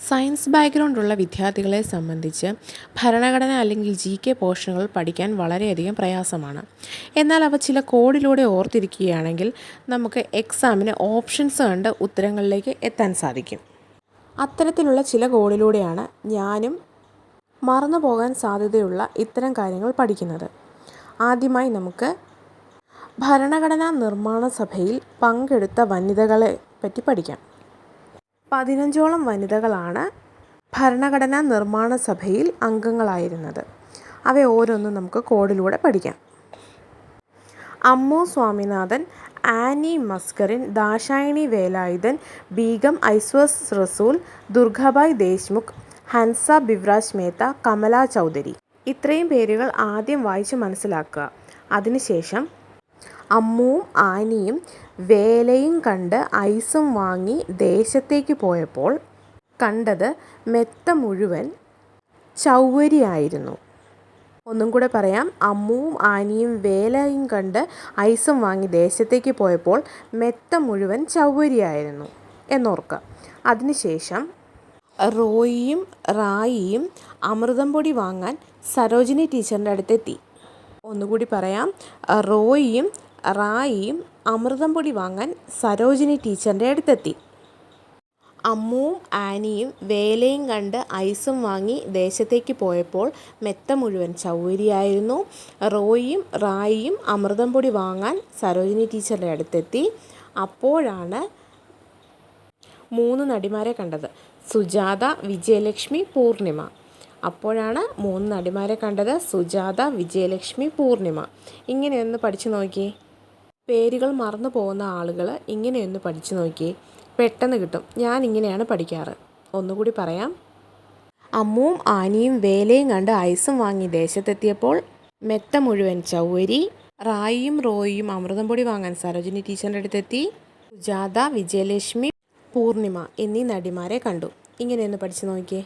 Science ബാക്ക്ഗ്രൗണ്ടുള്ള വിദ്യാർത്ഥികളെ സംബന്ധിച്ച് ഭരണഘടന അല്ലെങ്കിൽ GK പോർഷനുകൾ പഠിക്കാൻ വളരെയധികം പ്രയാസമാണ്. എന്നാൽ അവ ചില കോഡിലൂടെ ഓർത്തിരിക്കുകയാണെങ്കിൽ നമുക്ക് എക്സാമിന് ഓപ്ഷൻസ് കണ്ട് ഉത്തരങ്ങളിലേക്ക് എത്താൻ സാധിക്കും. അത്തരത്തിലുള്ള ചില കോഡിലൂടെയാണ് ഞാനും മറന്നു പോകാൻ സാധ്യതയുള്ള ഇത്തരം കാര്യങ്ങൾ പഠിക്കുന്നത്. ആദ്യമായി നമുക്ക് ഭരണഘടനാ നിർമ്മാണ സഭയിൽ പങ്കെടുത്ത വനിതകളെ പറ്റി പഠിക്കാം. 15ഓളം വനിതകളാണ് ഭരണഘടനാ നിർമ്മാണ സഭയിൽ അംഗങ്ങളായിരുന്നത്. അവ ഓരോന്നും നമുക്ക് കോഡിലൂടെ പഠിക്കാം. അമ്മു സ്വാമിനാഥൻ, ആനി മസ്കറിൻ, ദാക്ഷായണി വേലായുധൻ, ബീഗം ഐസ്വാസ് റസൂൽ, ദുർഗാബായ് ദേശ്മുഖ്, ഹൻസ ബിവ്രാജ് മേത്ത, കമല ചൗധരി. ഇത്രയും പേരുകൾ ആദ്യം വായിച്ച് മനസ്സിലാക്കുക. അതിനുശേഷം അമ്മുവും ആനിയും വേലയും കണ്ട് ഐസും വാങ്ങി ദേശത്തേക്ക് പോയപ്പോൾ കണ്ടത് മെത്ത മുഴുവൻ ചൗവരിയായിരുന്നു. ഒന്നും കൂടെ പറയാം. അമ്മുവും ആനിയും വേലയും കണ്ട് ഐസും വാങ്ങി ദേശത്തേക്ക് പോയപ്പോൾ മെത്ത മുഴുവൻ ചൗവരിയായിരുന്നു എന്നോർക്കുക. അതിനുശേഷം റോയിയും റായിയും അമൃതം പൊടി വാങ്ങാൻ സരോജിനി ടീച്ചറിൻ്റെ അടുത്തെത്തി. ഒന്നുകൂടി പറയാം. റോയിയും റായിയും അമൃതം പൊടി വാങ്ങാൻ സരോജിനി ടീച്ചറിൻ്റെ അടുത്തെത്തി. അമ്മുവും ആനിയും വേലയും കണ്ട് ഐസും വാങ്ങി ദേശത്തേക്ക് പോയപ്പോൾ മെത്ത മുഴുവൻ ചൗവരിയായിരുന്നു. റോയിയും റായിയും അമൃതം പൊടി വാങ്ങാൻ സരോജിനി ടീച്ചറുടെ അടുത്തെത്തി. അപ്പോഴാണ് 3 നടിമാരെ കണ്ടത്. സുജാത, വിജയലക്ഷ്മി, പൂർണിമ. അപ്പോഴാണ് 3 നടിമാരെ കണ്ടത്. സുജാത, വിജയലക്ഷ്മി, പൂർണിമ. ഇങ്ങനെയൊന്ന് പഠിച്ചു നോക്കിയേ. പേരുകൾ മറന്നു പോകുന്ന ആളുകൾ ഇങ്ങനെയൊന്ന് പഠിച്ചു നോക്കിയേ, പെട്ടെന്ന് കിട്ടും. ഞാൻ ഇങ്ങനെയാണ് പഠിക്കാറ്. ഒന്നുകൂടി പറയാം. അമ്മുവും ആനിയും വേലയും കണ്ട് ഐസും വാങ്ങി ദേശത്തെത്തിയപ്പോൾ മെത്ത മുഴുവൻ ചൗവരി. റായിയും റോയിയും അമൃതം പൊടി വാങ്ങാൻ സരോജിനി ടീച്ചറിൻ്റെ അടുത്തെത്തി. സുജാത, വിജയലക്ഷ്മി, പൂർണിമ എന്നീ നടിമാരെ കണ്ടു. ഇങ്ങനെയൊന്ന് പഠിച്ചു നോക്കിയേ.